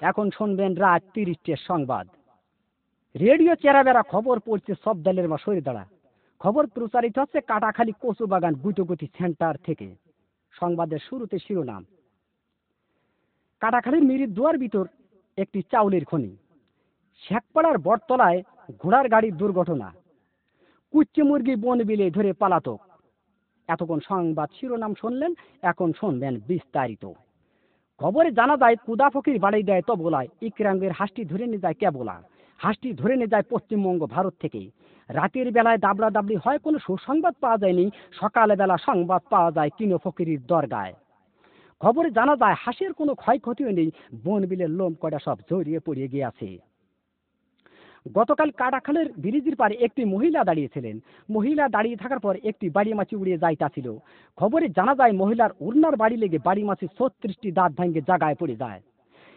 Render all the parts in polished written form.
এখন শুনবেন রাত ৩০টার সংবাদ। রেডিও চেরাবেড়া খবর পড়ছে সব দলের মা সরে দাঁড়া। খবর প্রচারিত হচ্ছে কাটাখালী কচুবাগান গুটোগুটি সেন্টার থেকে। সংবাদের শুরুতে শিরোনাম, কাটাখালীর মিরির দুয়ার ভিতর একটি চাউলের খনি, শেখপাড়ার বটতলায় ঘোড়ার গাড়ির দুর্ঘটনা, কুচ্চে মুরগি বন বিলে ধরে পালাতক। এতক্ষণ সংবাদ শিরোনাম শুনলেন, এখন শুনবেন বিস্তারিত। খবরে জানা যায় কুদা ফকির বাড়ি দেয় তবলায়, ইকরামের হাঁসটি ধরে নিয়ে যায় কেবলা, হাঁসটি ধরে নিয়ে যায় পশ্চিমবঙ্গ ভারত থেকে। রাতের বেলায় দাবড়া দাবড়ি হয়, কোনো সুসংবাদ পাওয়া যায়নি। সকালবেলা সংবাদ পাওয়া যায় কিনো ফকিরির দরগায়। খবরে জানা যায় হাঁসের কোনো ক্ষয়ক্ষতিও নেই, বন বিলের লোম কয়টা সব জড়িয়ে পড়িয়ে গিয়েছে। গতকাল কাটাখালের ব্রিজের পারে একটি মহিলা দাঁড়িয়েছিলেন। মহিলা দাঁড়িয়ে থাকার পর একটি বাড়ি মাছি উড়িয়ে যাইতাছিল। খবরে জানা যায় মহিলার উড়নার বাড়ি লেগে বাড়ি মাছি ৩৬টি দাঁত ভাঙে জায়গায় পড়ে যায়।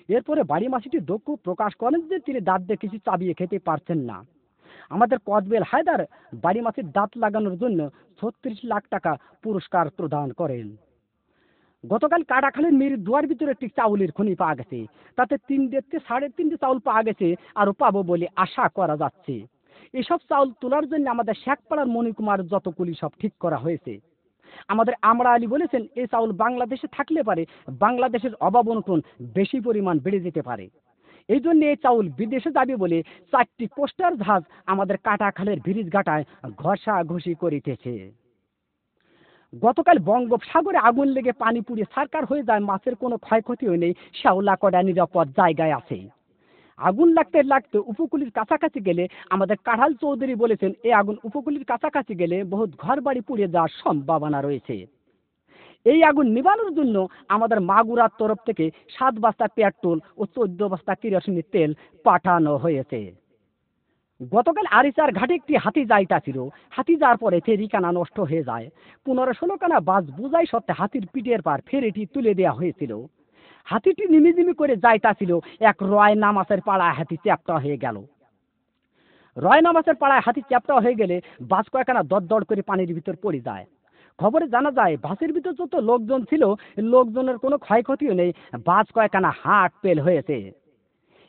এরপরে বাড়ি মাছিটি দুঃখ প্রকাশ করেন যে তিনি দাঁত দিয়ে কিছু চাবিয়ে খেতে পারছেন না। আমাদের কদবেল হায়দার বাড়ি মাছির দাঁত লাগানোর জন্য ৩৬ লাখ টাকা পুরস্কার প্রদান করেন। গতকাল কাটাখালীর মির দুয়ার ভিতরে একটি চাউলের খনি পাওয়া গেছে। তাতে ৩.৫ চাউল পাওয়া গেছে, আরো পাবো বলে আশা করা যাচ্ছে। এসব চাউল তোলার জন্য আমাদের শেখপাড়ার মণিকুমার যতগুলি সব ঠিক করা হয়েছে। আমাদের আমরা আলী বলেছেন এই চাউল বাংলাদেশে থাকলে পারে বাংলাদেশের অভাব অনটন বেশি পরিমাণ বেড়ে যেতে পারে। এই জন্য এই চাউল বিদেশে যাবে বলে 4টি পোস্টার জাহাজ আমাদের কাটাখালের ব্রিজ ঘাটায় ঘষাঘষি করিতেছে। গতকাল বঙ্গোপসাগরে আগুন লেগে পানি পুড়ে ছারকার হয়ে যায়, মাছের কোনো ক্ষয়ক্ষতিও নেই, শ্যাওলা কড়া নিরাপদ জায়গায় আছে। আগুন লাগতে লাগতে উপকূলের কাছাকাছি গেলে আমাদের কাঁঠাল চৌধুরী বলেছেন এই আগুন উপকূলের কাছাকাছি গেলে বহুত ঘর বাড়ি পুড়ে যাওয়ার সম্ভাবনা রয়েছে। এই আগুন নিবানোর জন্য আমাদের মাগুরার তরফ থেকে 7 বস্তা পেট্রোল ও 14 বস্তা কেরোসিনের তেল পাঠানো হয়েছে। গতকাল আরিচার ঘাটে একটি হাতি যাইতাছিল। হাতি যাওয়ার পরে ফেরিখানা নষ্ট হয়ে যায়। 15-16 খানা বাস বুঝাই সত্ত্বে হাতির পিঠের পার ফেরিটি তুলে দেওয়া হয়েছিল। হাতিটি নিমিজিমি করে যাইতাছিল, এক রয় নামাজের পাড়ায় হাতি চ্যাপ্টা হয়ে গেল। রয় নামাজের পাড়ায় হাতি চ্যাপ্টা হয়ে গেলে বাস কয়েকখানা দরদর করে পানির ভিতর পড়ে যায়। খবরে জানা যায় বাসের ভিতর যত লোকজন ছিল লোকজনের কোনো ক্ষয়ক্ষতিও নেই, বাস কয়েকখানা হাট পেল হয়েছে।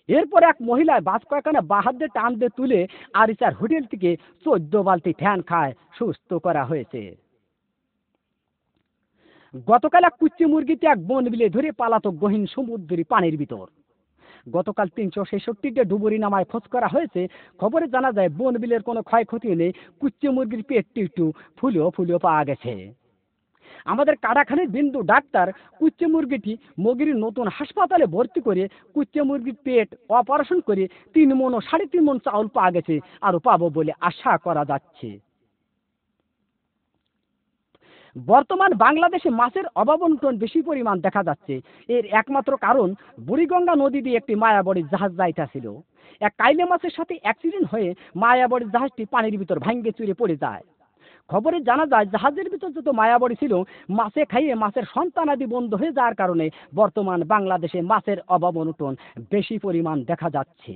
এরপর এক মহিলায় বাস কয়েকখানা বাহার দিয়ে টান দিয়ে তুলে আরিচার হোটেল থেকে 14 বালতি ফ্যান খায় সুস্থ করা হয়েছে। গতকাল এক কুচ্চি মুরগিতে এক বন বিলে ধরে পালাতক গহীন সমুদ্রী পানির ভিতর। গতকাল 366টা ডুবুরি নামায় খোঁজ করা হয়েছে। খবরে জানা যায় বন বিলের কোনো ক্ষয়ক্ষতি নেই, কুচ্চি মুরগির পেটটি একটু ফুলেও ফুলেও পাওয়া গেছে। আমাদের কাটাখালীর বিন্দু ডাক্তার কুচ্চে মুরগিটি মগির নতুন হাসপাতালে ভর্তি করে কুচ্চে মুরগির পেট অপারেশন করে 3 মণ ও 3.5 মণ চাউল পাওয়া গেছে, আরো পাবো বলে আশা করা যাচ্ছে। বর্তমান বাংলাদেশে মাছের অভাব অনটন বেশি পরিমাণ দেখা যাচ্ছে। এর একমাত্র কারণ বুড়িগঙ্গা নদী দিয়ে একটি মায়াবড়ির জাহাজ যাইতাছিল। এক কাইলে মাছের সাথে অ্যাক্সিডেন্ট হয়ে মায়াবড়ির জাহাজটি পানির ভিতর ভাঙ্গে চুরে পড়ে যায়। খবরে জানা যায় জাহাজের ভিতর যত মায়াবড়ি ছিল মাছে খাইয়ে মাছের সন্তানাদি বন্ধ হয়ে যাওয়ার কারণে বর্তমান বাংলাদেশে মাছের অভাব অনটন বেশি পরিমাণ দেখা যাচ্ছে।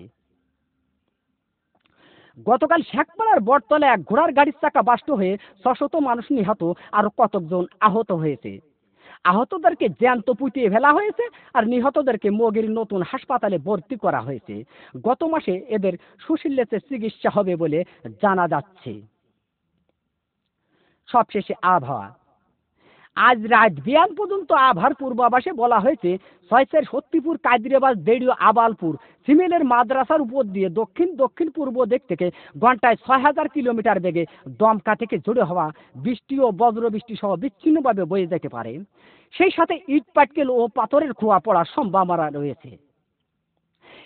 গতকাল শেখপাড়ার বটতলে এক ঘোড়ার গাড়ির চাকা বাস্ট হয়ে 600 মানুষ নিহত, আরো কতকজন আহত হয়েছে। আহতদেরকে জ্যান্ত পুঁতিয়ে ফেলা হয়েছে আর নিহতদেরকে মগের নতুন হাসপাতালে ভর্তি করা হয়েছে। গত মাসে এদের সুশীলেতে চিকিৎসা হবে বলে জানা যাচ্ছে। সবশেষে আবহাওয়া। আজ রাত বিয়ান পর্যন্ত আবহাওয়ার পূর্বাভাসে বলা হয়েছে 6 সত্যিপুর, কাদিরাবাদ, দেড়িয়া, আবালপুর, সিমেলের মাদ্রাসার উপর দিয়ে দক্ষিণ দক্ষিণ পূর্ব দিক থেকে ঘন্টায় 6000 কিলোমিটার বেগে দমকা থেকে জোরে হওয়া বৃষ্টি ও বজ্র বৃষ্টি সহ বিচ্ছিন্নভাবে বয়ে যেতে পারে। সেই সাথে ইট পাটকেল ও পাথরের খোয়া পড়ার সম্ভাবনা রয়েছে।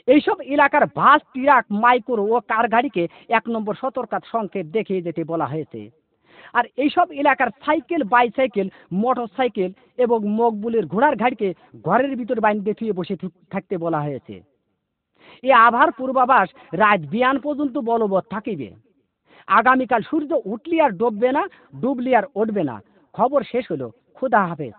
এইসব এলাকার বাস, ট্রাক, মাইক্রো ও কার গাড়িকে 1 নম্বর সতর্কতা সংকেত দেখিয়ে যেতে বলা হয়েছে। আর এইসব এলাকার সাইকেল, বাইসাইকেল, মোটর সাইকেল এবং মকবুলের ঘোড়ার গাড়িকে ঘরের ভিতর বাইন্দে থুয়ে বসে থাকতে বলা হয়েছে। এই আবহাওয়ার পূর্বাভাস রাত বিয়ান পর্যন্ত বলবৎ থাকিবে। আগামীকাল সূর্য উঠলি আর ডুববে না, ডুবলি আর উঠবে না। খবর শেষ হলো। খোদা হাফেজ।